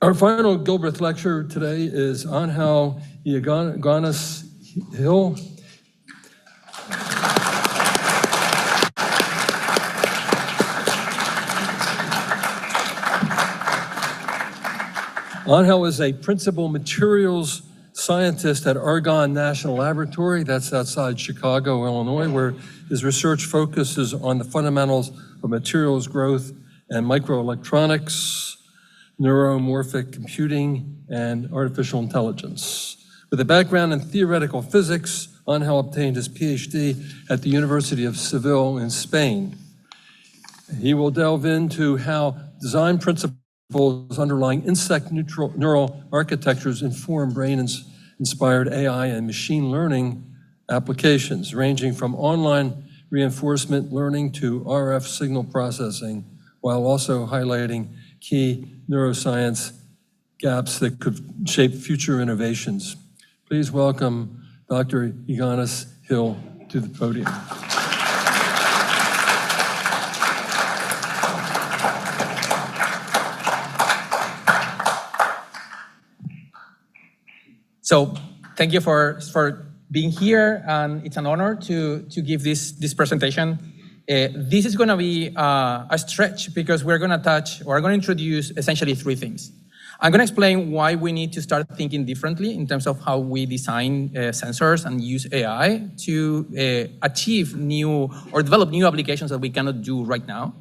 Our final Gilbreth lecture today is on how Yanguas-Gil Angel is a principal materials scientist at Argonne National Laboratory, that's outside Chicago, Illinois, where his research focuses on the fundamentals of materials growth and microelectronics, neuromorphic computing, and artificial intelligence. With a background in theoretical physics, Angel obtained his PhD at the University of Seville in Spain. He will delve into how design principles underlying insect neural architectures inform brain-inspired AI and machine learning applications, ranging from online reinforcement learning to RF signal processing, while also highlighting key neuroscience gaps that could shape future innovations. Please welcome Dr. Yanguas-Gil to the podium. So thank you for being here, and it's an honor to give this presentation. This is going to be a stretch because we're going to introduce essentially three things. I'm going to explain why we need to start thinking differently in terms of how we design sensors and use AI to achieve new or develop new applications that we cannot do right now.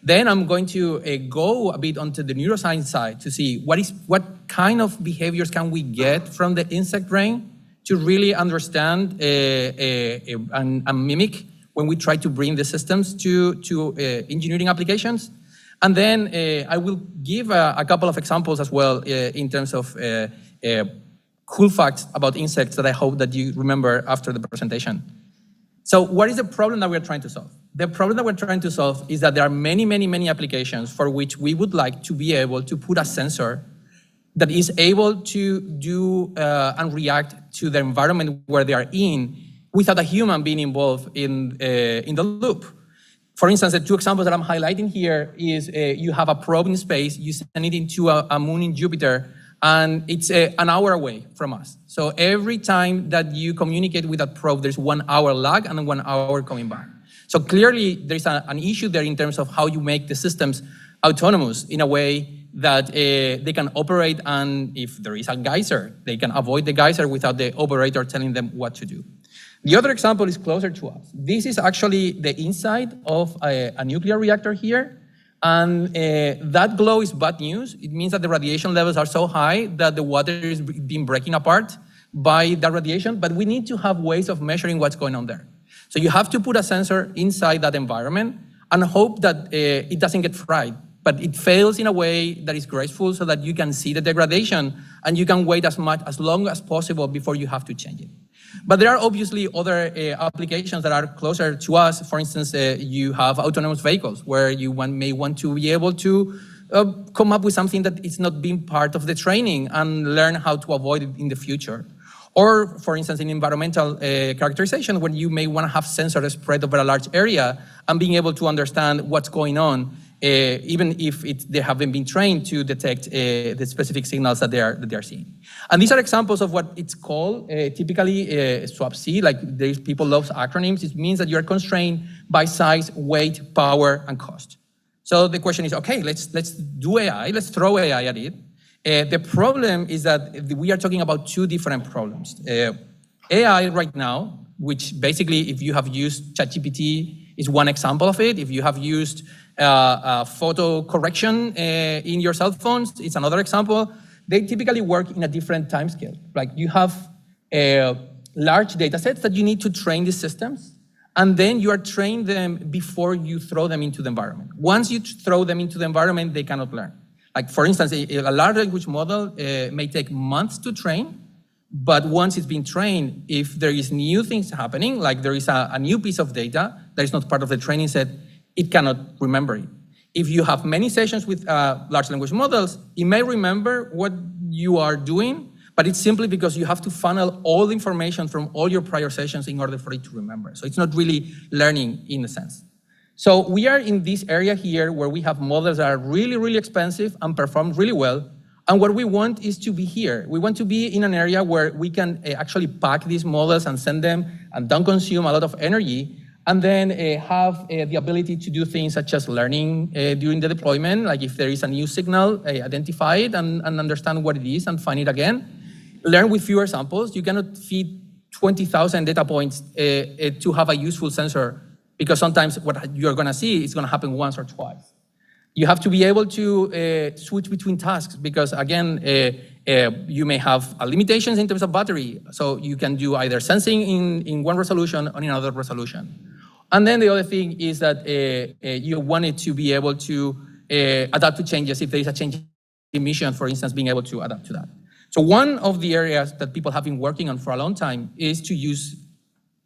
Then I'm going to go a bit onto the neuroscience side to see what kind of behaviors can we get from the insect brain to really understand and mimic when we try to bring the systems to engineering applications. And then I will give a couple of examples as well in terms of cool facts about insects that I hope that you remember after the presentation. So what is the problem that we're trying to solve? The problem that we're trying to solve is that there are many applications for which we would like to be able to put a sensor that is able to do and react to the environment where they are in without a human being involved in the loop. For instance, the two examples that I'm highlighting here is you have a probe in space, you send it into a moon in Jupiter, and it's an hour away from us. So every time that you communicate with that probe, there's 1 hour lag and 1 hour coming back. So clearly, there's an issue there in terms of how you make the systems autonomous in a way that they can operate, and if there is a geyser, they can avoid the geyser without the operator telling them what to do. The other example is closer to us. This is actually the inside of a nuclear reactor here, and that glow is bad news. It means that the radiation levels are so high that the water is being breaking apart by that radiation, but we need to have ways of measuring what's going on there. So you have to put a sensor inside that environment and hope that it doesn't get fried, but it fails in a way that is graceful so that you can see the degradation and you can wait as long as possible before you have to change it. But there are obviously other applications that are closer to us. For instance, you have autonomous vehicles where you may want to be able to come up with something that is not being part of the training and learn how to avoid it in the future. Or, for instance, in environmental characterization, when you may want to have sensors spread over a large area and being able to understand what's going on, even if they haven't been trained to detect the specific signals that they are seeing. And these are examples of what it's called typically SWaP-C, like people love acronyms. It means that you're constrained by size, weight, power, and cost. So the question is, okay, let's do AI, let's throw AI at it. The problem is that we are talking about two different problems. AI right now, which basically if you have used ChatGPT is one example of it. If you have used photo correction in your cell phones, it's another example. They typically work in a different time scale. Like you have large data sets that you need to train these systems, and then you are training them before you throw them into the environment. Once you throw them into the environment, they cannot learn. Like, for instance, a large language model may take months to train, but once it's been trained, if there is new things happening, like there is a new piece of data that is not part of the training set, it cannot remember it. If you have many sessions with large language models, it may remember what you are doing, but it's simply because you have to funnel all the information from all your prior sessions in order for it to remember. So it's not really learning in a sense. So we are in this area here where we have models that are really, really expensive and perform really well, And what we want is to be here. We want to be in an area where we can actually pack these models and send them and don't consume a lot of energy, and then have the ability to do things such as learning during the deployment, like if there is a new signal, identify it and understand what it is and find it again. Learn with fewer samples. You cannot feed 20,000 data points to have a useful sensor, because sometimes what you're gonna see is gonna happen once or twice. You have to be able to switch between tasks, because again, you may have limitations in terms of battery. So you can do either sensing in one resolution or in another resolution. And then the other thing is that you want it to be able to adapt to changes. If there is a change in mission, for instance, being able to adapt to that. So one of the areas that people have been working on for a long time is to use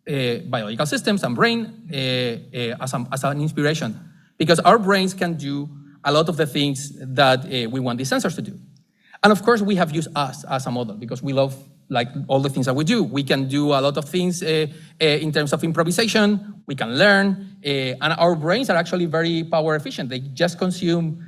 biological systems and brain as an inspiration, because our brains can do a lot of the things that we want these sensors to do. And of course, we have used us as a model because we love like all the things that we do. We can do a lot of things in terms of improvisation, we can learn, and our brains are actually very power efficient. They just consume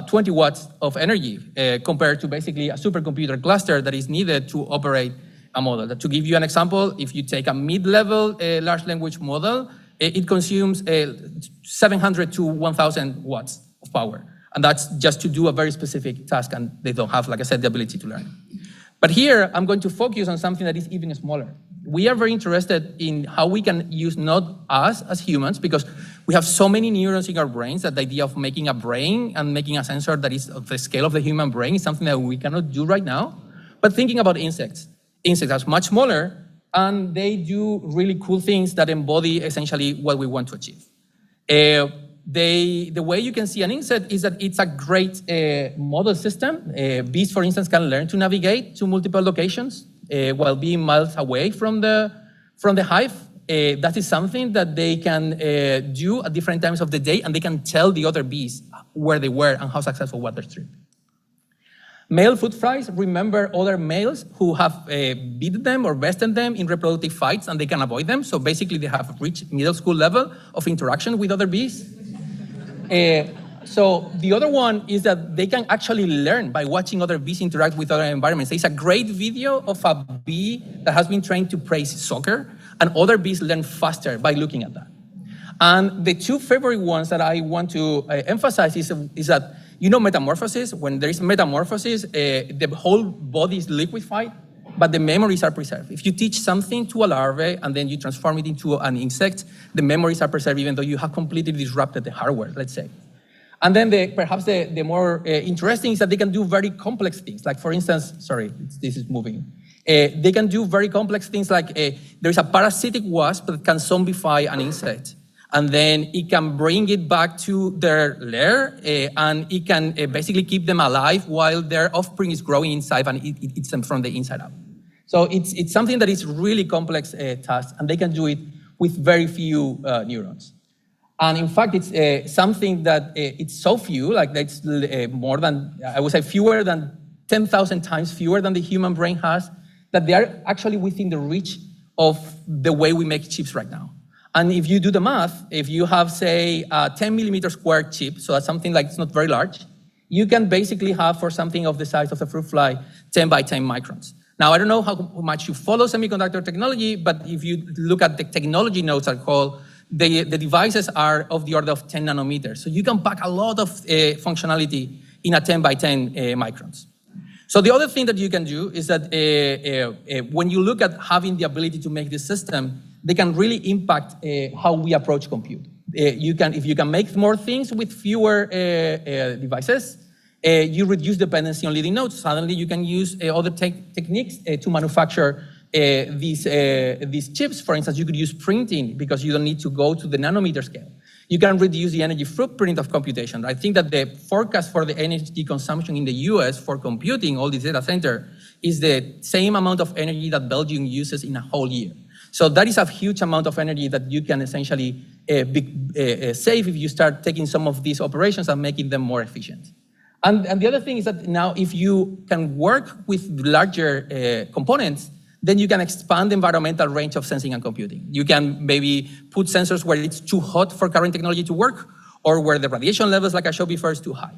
20 watts of energy compared to basically a supercomputer cluster that is needed to operate a model. To give you an example, if you take a mid-level large language model, it consumes 700 to 1,000 watts of power. And that's just to do a very specific task, and they don't have, like I said, the ability to learn. But here, I'm going to focus on something that is even smaller. We are very interested in how we can use not us as humans, because we have so many neurons in our brains that the idea of making a brain and making a sensor that is of the scale of the human brain is something that we cannot do right now. But thinking about insects. Insects are much smaller, and they do really cool things that embody essentially what we want to achieve. The way you can see an insect is that it's a great model system. Bees, for instance, can learn to navigate to multiple locations while being miles away from the hive. That is something that they can do at different times of the day, and they can tell the other bees where they were and how successful was their trip. Male fruit flies remember other males who have beaten them or bested them in reproductive fights, and they can avoid them. So basically, they have reached middle school level of interaction with other bees. So the other one is that they can actually learn by watching other bees interact with other environments. There's a great video of a bee that has been trained to praise soccer, and other bees learn faster by looking at that. And the two favorite ones that I want to emphasize is that, you know, metamorphosis. When there is metamorphosis, the whole body is liquefied, but the memories are preserved. If you teach something to a larvae and then you transform it into an insect, the memories are preserved even though you have completely disrupted the hardware, let's say. And then perhaps the more interesting is that they can do very complex things. Like for instance, sorry, this is moving. They can do very complex things like there's a parasitic wasp that can zombify an insect. And then it can bring it back to their lair, and it can basically keep them alive while their offspring is growing inside, and it eats them from the inside out. So it's something that is really complex task, and they can do it with very few neurons. And in fact, it's something that it's so few, like it's more than, I would say fewer than 10,000 times fewer than the human brain has, that they are actually within the reach of the way we make chips right now. And if you do the math, if you have, say, a 10 millimeter square chip, so that's something like it's not very large, you can basically have for something of the size of a fruit fly, 10 by 10 microns. Now, I don't know how much you follow semiconductor technology, but if you look at the technology notes are called, the devices are of the order of 10 nanometers. So you can pack a lot of functionality in a 10 by 10 microns. So the other thing that you can do is that when you look at having the ability to make this system, they can really impact how we approach compute. If you can make more things with fewer devices, you reduce dependency on leading nodes. Suddenly you can use other techniques to manufacture these chips. For instance, you could use printing because you don't need to go to the nanometer scale. You can reduce the energy footprint of computation. I think that the forecast for the energy consumption in the US for computing all these data centers is the same amount of energy that Belgium uses in a whole year. So that is a huge amount of energy that you can essentially save if you start taking some of these operations and making them more efficient. And the other thing is that now if you can work with larger components, then you can expand the environmental range of sensing and computing. You can maybe put sensors where it's too hot for current technology to work, or where the radiation levels, like I showed before, is too high.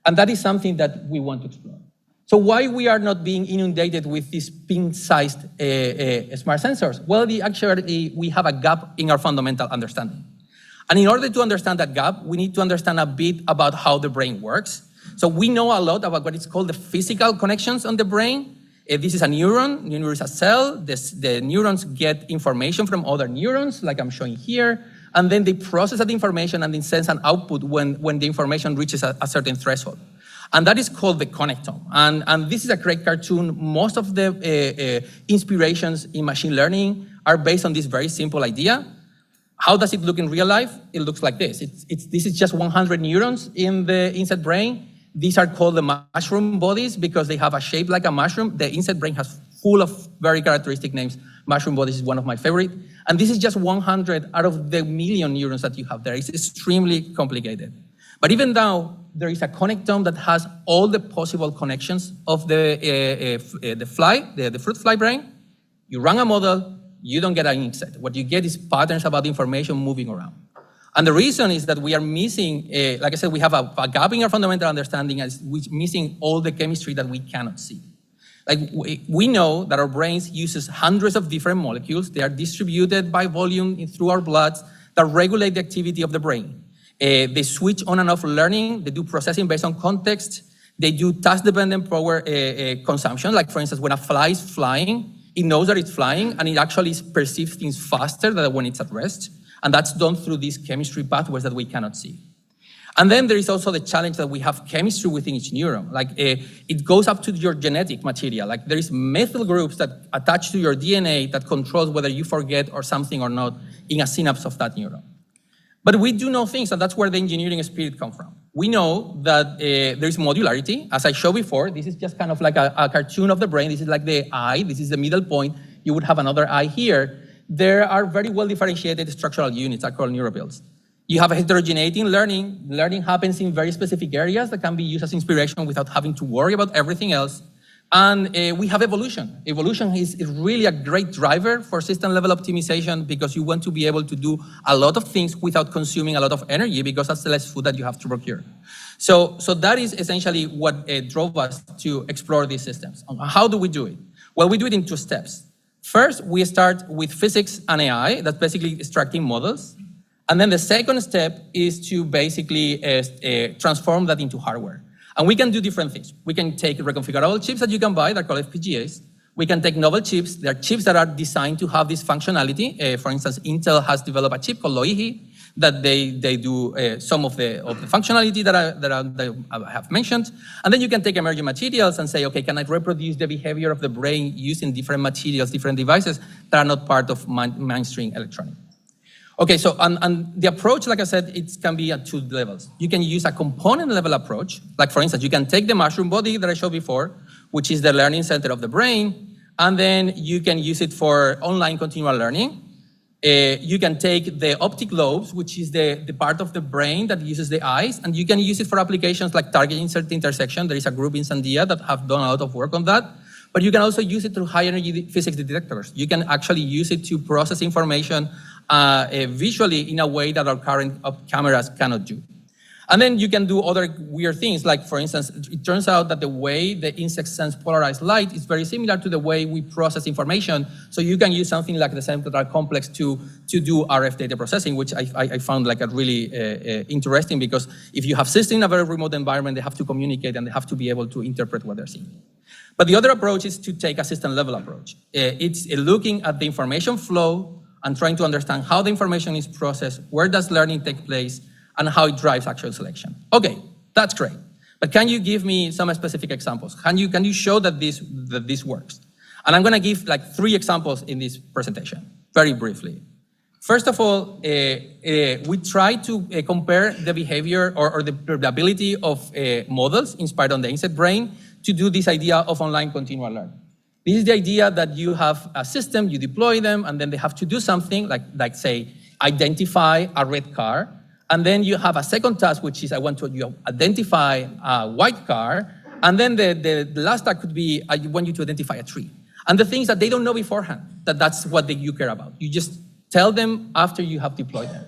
And that is something that we want to explore. So why we are not being inundated with these pin-sized smart sensors? Well, actually, we have a gap in our fundamental understanding. And in order to understand that gap, we need to understand a bit about how the brain works. So we know a lot about what is called the physical connections on the brain. This is a neuron. Neuron is a cell. The neurons get information from other neurons, like I'm showing here, and then they process that information and then sends an output when the information reaches a certain threshold. And that is called the connectome. And this is a great cartoon. Most of the inspirations in machine learning are based on this very simple idea. How does it look in real life? It looks like this. This is just 100 neurons in the insect brain. These are called the mushroom bodies because they have a shape like a mushroom. The insect brain has full of very characteristic names. Mushroom bodies is one of my favorite. And this is just 100 out of the million neurons that you have there. It's extremely complicated. But even though there is a connectome that has all the possible connections of the fruit fly brain, you run a model, you don't get an insect. What you get is patterns about information moving around. And the reason is that we are missing, like I said, we have a gap in our fundamental understanding, and we're missing all the chemistry that we cannot see. Like we know that our brains uses hundreds of different molecules. They are distributed by volume through our blood that regulate the activity of the brain. They switch on and off learning. They do processing based on context. They do task-dependent power consumption. Like for instance, when a fly is flying, it knows that it's flying, and it actually perceives things faster than when it's at rest. And that's done through these chemistry pathways that we cannot see. And then there is also the challenge that we have chemistry within each neuron. Like it goes up to your genetic material. Like there is methyl groups that attach to your DNA that controls whether you forget or something or not in a synapse of that neuron. But we do know things, and that's where the engineering spirit comes from. We know that there is modularity. As I showed before, this is just kind of like a cartoon of the brain. This is like the eye. This is the middle point. You would have another eye here. There are very well differentiated structural units that are called neurobuilds. You have heterogeneity in learning. Learning happens in very specific areas that can be used as inspiration without having to worry about everything else. And we have evolution. Evolution is really a great driver for system-level optimization because you want to be able to do a lot of things without consuming a lot of energy because that's the less food that you have to procure. So that is essentially what drove us to explore these systems. How do we do it? Well, we do it in 2 steps. First, we start with physics and AI, that's basically extracting models. And then the second step is to basically transform that into hardware. And we can do different things. We can take reconfigurable chips that you can buy, they're called FPGAs. We can take novel chips. They're chips that are designed to have this functionality. For instance, Intel has developed a chip called Loihi that they do some of the functionality that I have mentioned. And then you can take emerging materials and say, okay, can I reproduce the behavior of the brain using different materials, different devices that are not part of mainstream electronics? Okay, so and the approach, like I said, it can be at 2 levels. You can use a component level approach. Like for instance, you can take the mushroom body that I showed before, which is the learning center of the brain, and then you can use it for online continual learning. You can take the optic lobes, which is the part of the brain that uses the eyes, and you can use it for applications like target insert intersection. There is a group in Sandia that have done a lot of work on that. But you can also use it through high-energy physics detectors. You can actually use it to process information visually in a way that our current cameras cannot do. And then you can do other weird things, like for instance, it turns out that the way the insects sense polarized light is very similar to the way we process information. So you can use something like the central complex to do RF data processing, which I found like a really interesting, because if you have systems in a very remote environment, they have to communicate and they have to be able to interpret what they're seeing. But the other approach is to take a system level approach. It's looking at the information flow and trying to understand how the information is processed, where does learning take place, and how it drives actual selection. Okay, that's great. But can you give me some specific examples? Can you show that this works? And I'm gonna give like 3 examples in this presentation, very briefly. First of all, we try to compare the behavior or the ability of models inspired on the insect brain to do this idea of online continual learning. This is the idea that you have a system, you deploy them, and then they have to do something like say, identify a red car. And then you have a second task, which is I want to identify a white car. And then the last task could be I want you to identify a tree. And the things that they don't know beforehand, that's what you care about. You just tell them after you have deployed them.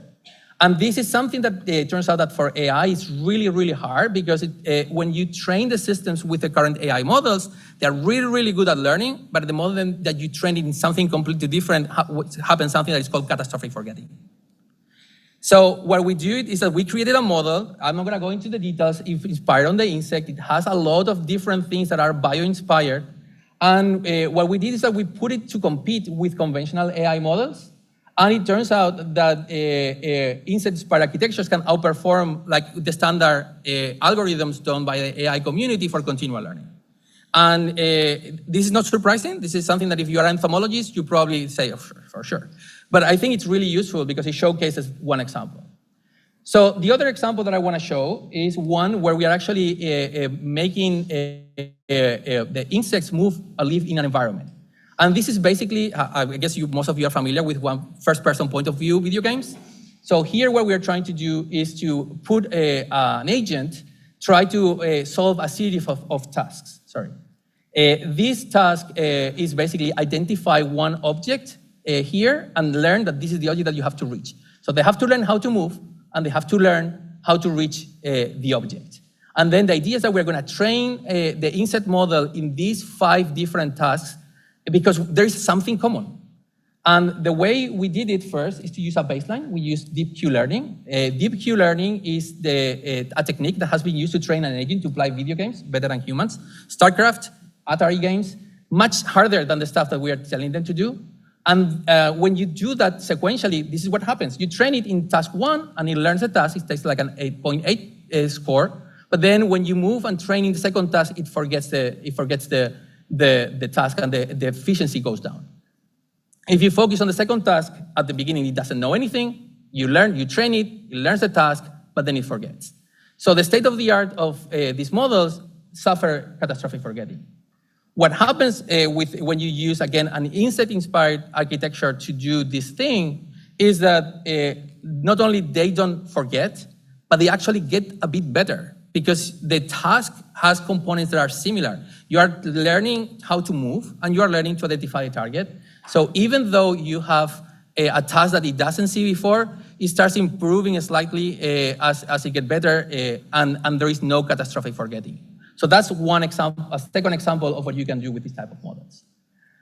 And this is something that it turns out that for AI is really, really hard because when you train the systems with the current AI models, they're really, really good at learning, but at the moment that you train it in something completely different, happens something that is called catastrophic forgetting. So what we did is that we created a model. I'm not going to go into the details. It's inspired on the insect. It has a lot of different things that are bio-inspired. And what we did is that we put it to compete with conventional AI models. And it turns out that insect-inspired architectures can outperform like the standard algorithms done by the AI community for continual learning. And this is not surprising. This is something that if you are an entomologist, you probably say, oh, for sure. But I think it's really useful because it showcases one example. So the other example that I want to show is one where we are actually making the insects live in an environment. And this is basically, I guess most of you are familiar with one first-person point of view video games. So here what we're trying to do is to put an agent, try to solve a series of tasks. Sorry. This task is basically identify one object here and learn that this is the object that you have to reach. So they have to learn how to move, and they have to learn how to reach the object. And then the idea is that we're going to train the insect model in these 5 different tasks because there is something common. And the way we did it first is to use a baseline. We use deep Q learning. Deep Q learning is a technique that has been used to train an agent to play video games better than humans. StarCraft, Atari games, much harder than the stuff that we are telling them to do. And when you do that sequentially, this is what happens. You train it in task 1, and it learns the task. It takes like an 8.8 score. But then when you move and train in the second task, it forgets the task, and the efficiency goes down. If you focus on the second task, at the beginning, it doesn't know anything. You train it, it learns the task, but then it forgets. So the state of the art of these models suffer catastrophic forgetting. What happens when you use, again, an insect-inspired architecture to do this thing is that not only they don't forget, but they actually get a bit better because the task has components that are similar. You are learning how to move, and you are learning to identify a target. So even though you have a task that it doesn't see before, it starts improving slightly as it gets better, and there is no catastrophic forgetting. So that's one example, a second example of what you can do with these type of models.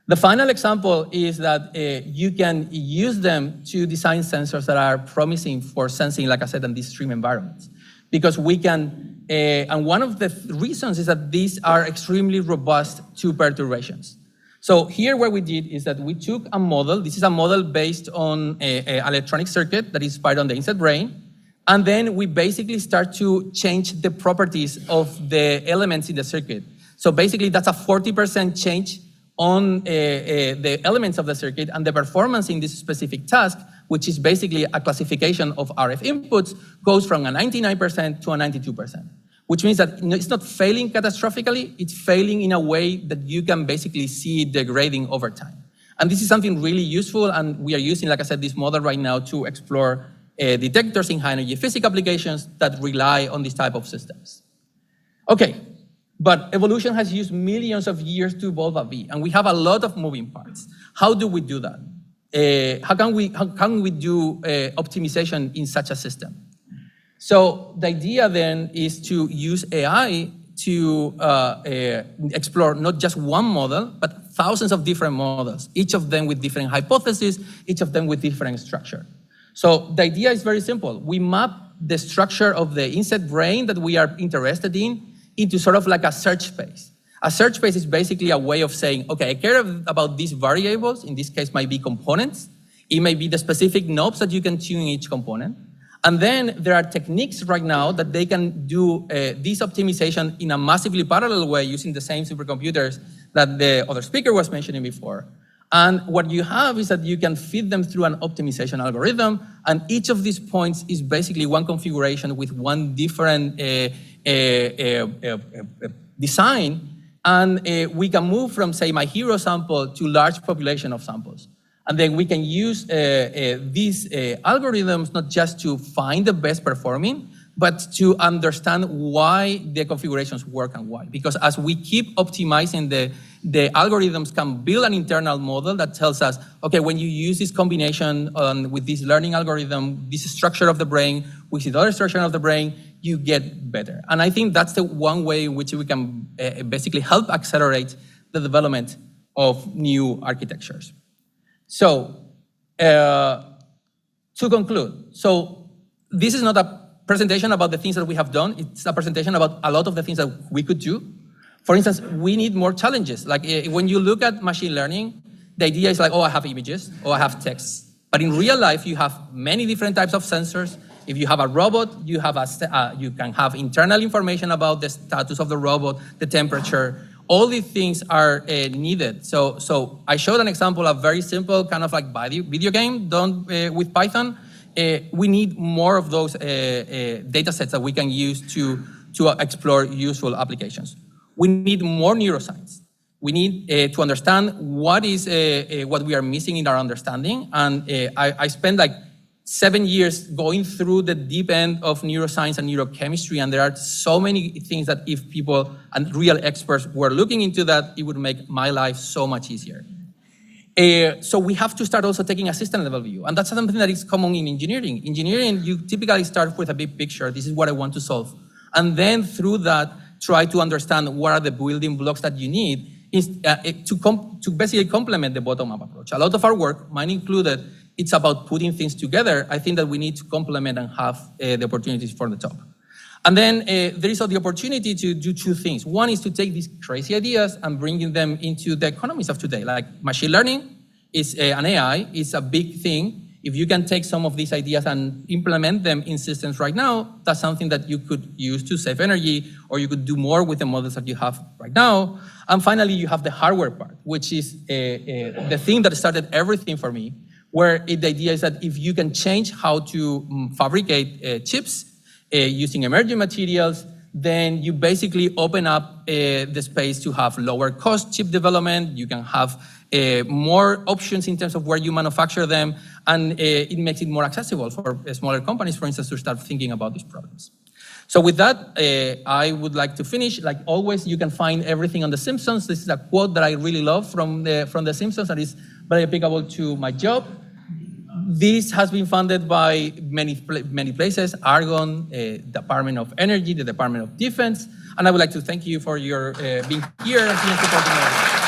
The final example is that you can use them to design sensors that are promising for sensing, like I said, in these extreme environments. Because we can, and one of the reasons is that these are extremely robust to perturbations. So here what we did is that we took a model. This is a model based on an electronic circuit that is inspired on the insect brain. And then we basically start to change the properties of the elements in the circuit. So basically that's a 40% change on the elements of the circuit, and the performance in this specific task, which is basically a classification of RF inputs, goes from a 99% to a 92%, which means that it's not failing catastrophically, it's failing in a way that you can basically see it degrading over time. And this is something really useful, and we are using, like I said, this model right now to explore detectors in high-energy physics applications that rely on this type of systems. Okay, but evolution has used millions of years to evolve a bee, and we have a lot of moving parts. How do we do that? How can we do optimization in such a system? So the idea then is to use AI to explore not just one model, but thousands of different models, each of them with different hypotheses, each of them with different structure. So the idea is very simple. We map the structure of the insect brain that we are interested in into sort of like a search space. A search space is basically a way of saying, okay, I care about these variables. In this case, might be components. It may be the specific knobs that you can tune in each component. And then there are techniques right now that they can do this optimization in a massively parallel way using the same supercomputers that the other speaker was mentioning before. And what you have is that you can feed them through an optimization algorithm, and each of these points is basically one configuration with one different design, and we can move from, say, my hero sample to large population of samples. And then we can use these algorithms not just to find the best performing, but to understand why the configurations work and why. Because as we keep optimizing, the algorithms can build an internal model that tells us, okay, when you use this combination with this learning algorithm, this structure of the brain, with the other structure of the brain, you get better. And I think that's the one way in which we can basically help accelerate the development of new architectures. So, to conclude, so this is not a presentation about the things that we have done. It's a presentation about a lot of the things that we could do. For instance, we need more challenges. Like when you look at machine learning, the idea is like, oh, I have images, or I have text. But in real life, you have many different types of sensors. If you have a robot, you can have internal information about the status of the robot, the temperature. All these things are needed. So I showed an example of very simple kind of like video game done with Python. We need more of those data sets that we can use to explore useful applications. We need more neuroscience. We need to understand what we are missing in our understanding. And I spent like 7 years going through the deep end of neuroscience and neurochemistry, and there are so many things that if people and real experts were looking into that, it would make my life so much easier. So we have to start also taking a system level view, and that's something that is common in engineering. Engineering, you typically start with a big picture. This is what I want to solve. And then through that, try to understand what are the building blocks that you need to basically complement the bottom-up approach. A lot of our work, mine included, it's about putting things together. I think that we need to complement and have the opportunities for the top. And then there is the opportunity to do two things. One is to take these crazy ideas and bringing them into the economies of today. Like machine learning is an AI is a big thing. If you can take some of these ideas and implement them in systems right now, that's something that you could use to save energy, or you could do more with the models that you have right now. And finally, you have the hardware part, which is the thing that started everything for me, where the idea is that if you can change how to fabricate chips using emerging materials, then you basically open up the space to have lower cost chip development. You can have more options in terms of where you manufacture them, and it makes it more accessible for smaller companies, for instance, to start thinking about these problems. So with that, I would like to finish. Like always, you can find everything on The Simpsons. This is a quote that I really love from The Simpsons that is very applicable to my job. This has been funded by many places, Argonne, Department of Energy, the Department of Defense, and I would like to thank you for your being here and supporting us.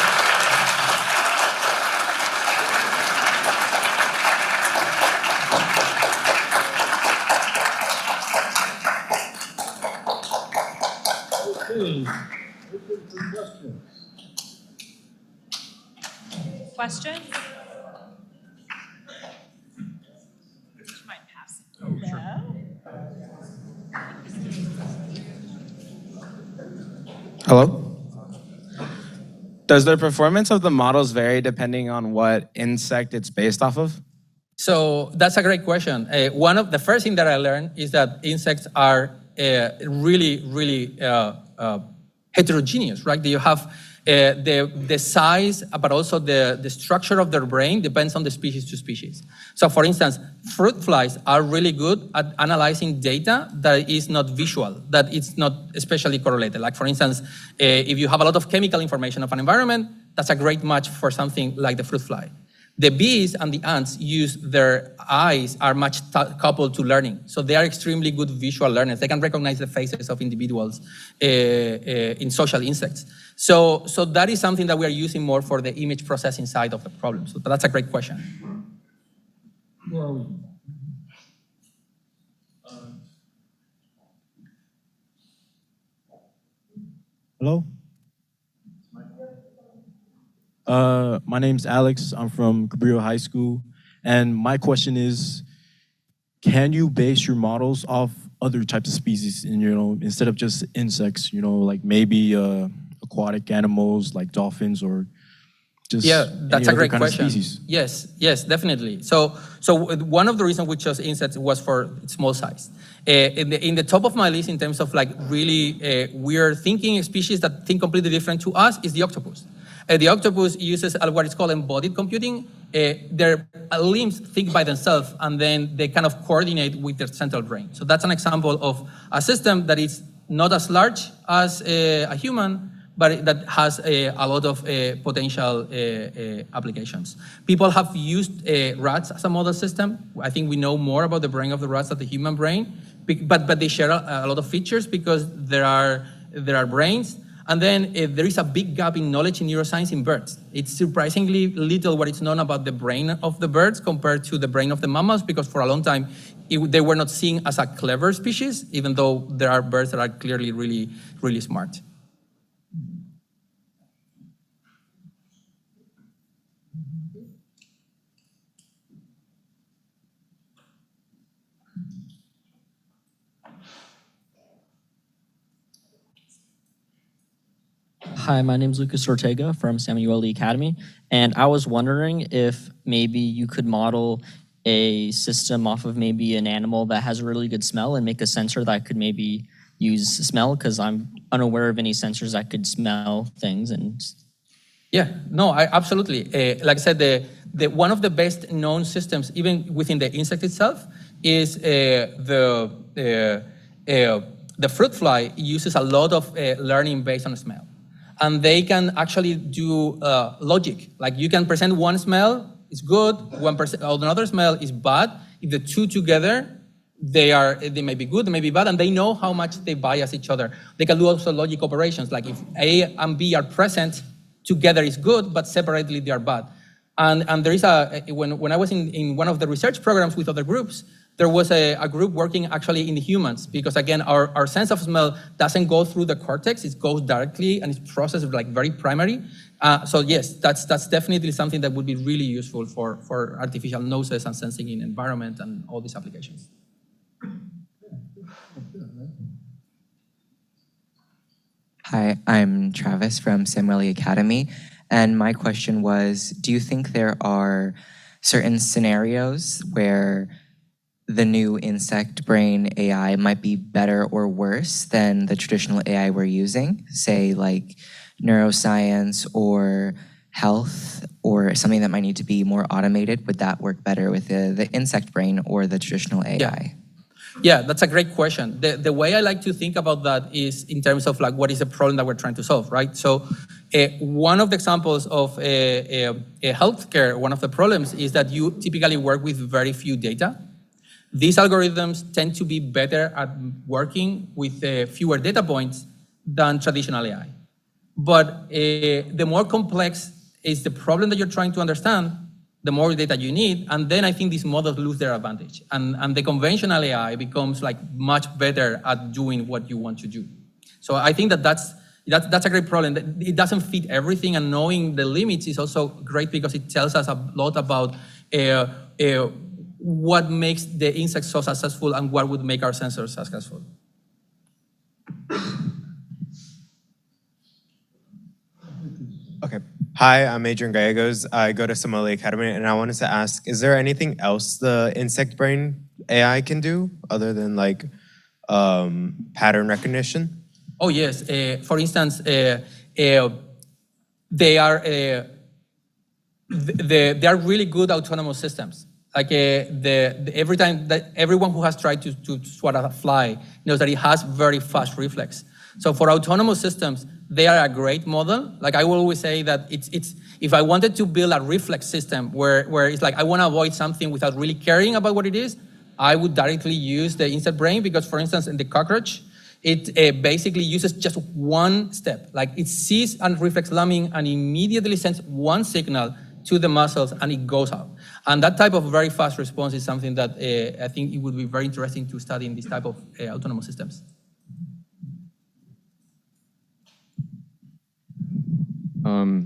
Questions? Hello? Does the performance of the models vary depending on what insect it's based off of? So that's a great question. One of the first thing that I learned is that insects are really heterogeneous, right? You have the size, but also the structure of their brain depends on the species to species. So for instance, fruit flies are really good at analyzing data that is not visual, that it's not especially correlated. Like for instance, if you have a lot of chemical information of an environment, that's a great match for something like the fruit fly. The bees and the ants use their eyes are much coupled to learning. So they are extremely good visual learners. They can recognize the faces of individuals in social insects. So that is something that we are using more for the image processing side of the problem. So that's a great question. Well, Hello? My name's Alex. I'm from Cabrillo High School. And my question is, can you base your models off other types of species, instead of just insects, like maybe aquatic animals like dolphins or just that's a great question. Species? Yes, definitely. So one of the reasons we chose insects was for small size. In the top of my list in terms of like really weird thinking species that think completely different to us is the octopus. The octopus uses what is called embodied computing. their limbs think by themselves, and then they kind of coordinate with their central brain. So that's an example of a system that is not as large as a human, but that has a lot of potential applications. People have used rats as a model system. I think we know more about the brain of the rats than the human brain, but they share a lot of features because there are brains. And then there is a big gap in knowledge in neuroscience in birds. It's surprisingly little what is known about the brain of the birds compared to the brain of the mammals, because for a long time, they were not seen as a clever species, even though there are birds that are clearly really, really smart. Hi, my name is Lucas Ortega from Samuel Academy, and I was wondering if maybe you could model a system off of maybe an animal that has a really good smell and make a sensor that could maybe use smell, because I'm unaware of any sensors that could smell things. And yeah, no, absolutely. Like I said, the one of the best known systems, even within the insect itself, is the fruit fly uses a lot of learning based on smell. And they can actually do logic. Like you can present one smell is good, another smell is bad. If the two together, they may be good, they may be bad, and they know how much they bias each other. They can do also logic operations, like if A and B are present, together is good, but separately they are bad. And there is when I was in one of the research programs with other groups, there was a group working actually in humans, because again, our sense of smell doesn't go through the cortex, it goes directly and it's processed like very primary. So yes, that's definitely something that would be really useful for artificial noses and sensing in environment and all these applications. Hi, I'm Travis from Samuel Academy, and my question was, do you think there are certain scenarios where the new insect brain AI might be better or worse than the traditional AI we're using, say like neuroscience or health, or something that might need to be more automated? Would that work better with the insect brain or the traditional AI? Yeah, that's a great question. The way I like to think about that is in terms of like what is the problem that we're trying to solve, right? So one of the examples of healthcare, one of the problems is that you typically work with very few data. These algorithms tend to be better at working with fewer data points than traditional AI. But the more complex is the problem that you're trying to understand, the more data you need, and then I think these models lose their advantage. And the conventional AI becomes like much better at doing what you want to do. So I think that's a great problem. It doesn't fit everything, and knowing the limits is also great because it tells us a lot about what makes the insect so successful and what would make our sensors successful. Okay. Hi, I'm Adrian Gallegos. I go to Somali Academy, and I wanted to ask, is there anything else the insect brain AI can do other than like pattern recognition? Oh, yes. For instance, they are really good autonomous systems. Like every time that everyone who has tried to swat at a fly knows that it has very fast reflex. So for autonomous systems, they are a great model. Like I will always say that it's if I wanted to build a reflex system where it's like I want to avoid something without really caring about what it is, I would directly use the insect brain, because for instance, in the cockroach, it basically uses just one step. Like it sees a reflex lambing and immediately sends one signal to the muscles and it goes out. And that type of very fast response is something that I think it would be very interesting to study in this type of autonomous systems.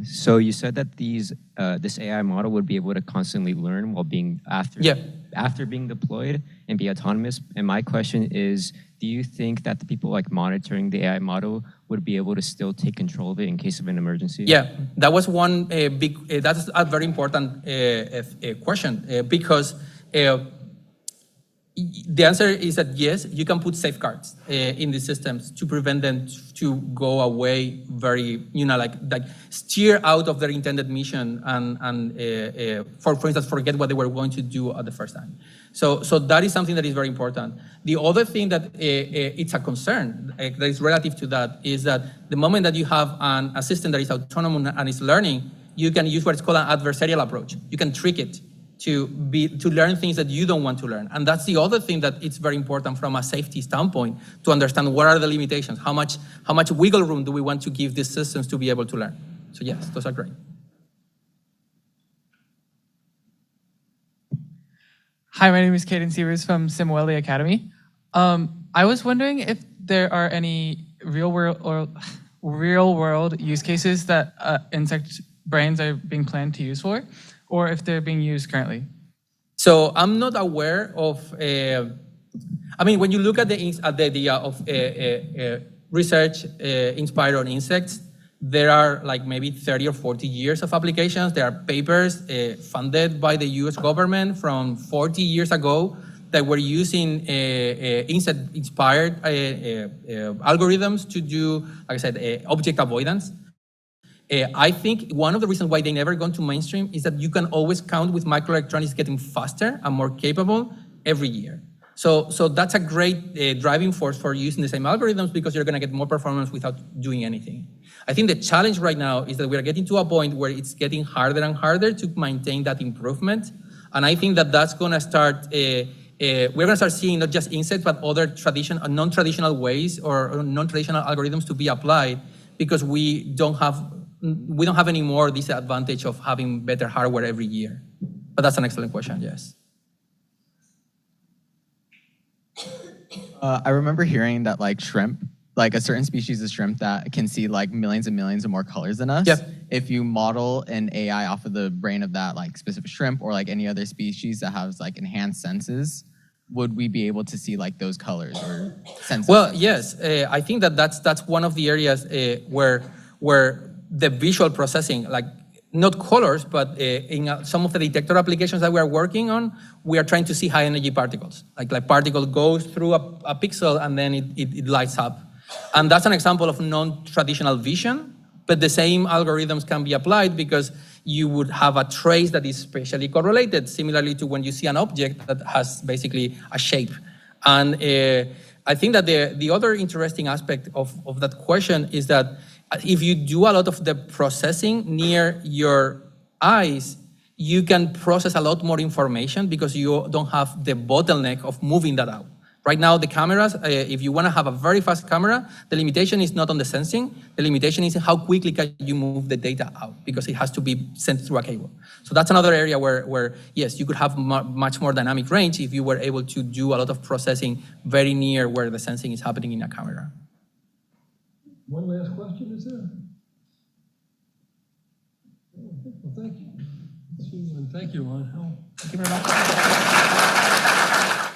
So you said that this AI model would be able to constantly learn while being after being deployed and be autonomous. And my question is, do you think that the people like monitoring the AI model would be able to still take control of it in case of an emergency? Yeah, that was one that's a very important question because the answer is that yes, you can put safeguards in the systems to prevent them to go away very, like steer out of their intended mission and for instance, forget what they were going to do at the first time. So that is something that is very important. The other thing that it's a concern that is relative to that is that the moment that you have an assistant that is autonomous and is learning, you can use what's called an adversarial approach. You can trick it to learn things that you don't want to learn. And that's the other thing that it's very important from a safety standpoint to understand what are the limitations, how much wiggle room do we want to give these systems to be able to learn. So yes, those are great. Hi, my name is Caden Sievers from Simueli Academy. I was wondering if there are any real world use cases that insect brains are being planned to use for, or if they're being used currently. So I'm not aware of, when you look at the idea of research inspired on insects, there are like maybe 30 or 40 years of applications. There are papers funded by the US government from 40 years ago that were using insect-inspired algorithms to do, like I said, object avoidance. I think one of the reasons why they never gone to mainstream is that you can always count with microelectronics getting faster and more capable every year. So that's a great driving force for using the same algorithms because you're going to get more performance without doing anything. I think the challenge right now is that we're getting to a point where it's getting harder and harder to maintain that improvement. And I think that that's going to start, we're going to start seeing not just insects, but other non-traditional ways or non-traditional algorithms to be applied because we don't have anymore this advantage of having better hardware every year. But that's an excellent question, yes. I remember hearing that like shrimp, like a certain species of shrimp that can see like millions and millions of more colors than us. Yep. If you model an AI off of the brain of that like specific shrimp or like any other species that has like enhanced senses, would we be able to see like those colors or senses? Well, yes. I think that's one of the areas where the visual processing, like not colors, but in some of the detector applications that we are working on, we are trying to see high energy particles. Like particle goes through a pixel and then it lights up. And that's an example of non-traditional vision, but the same algorithms can be applied because you would have a trace that is spatially correlated, similarly to when you see an object that has basically a shape. And I think that the other interesting aspect of that question is that if you do a lot of the processing near your eyes, you can process a lot more information because you don't have the bottleneck of moving that out. Right now, the cameras, if you want to have a very fast camera, the limitation is not on the sensing. The limitation is how quickly can you move the data out because it has to be sent through a cable. So that's another area where yes, you could have much more dynamic range if you were able to do a lot of processing very near where the sensing is happening in a camera. One last question, is there? Well, thank you. Thank you, Angel. Thank you very much.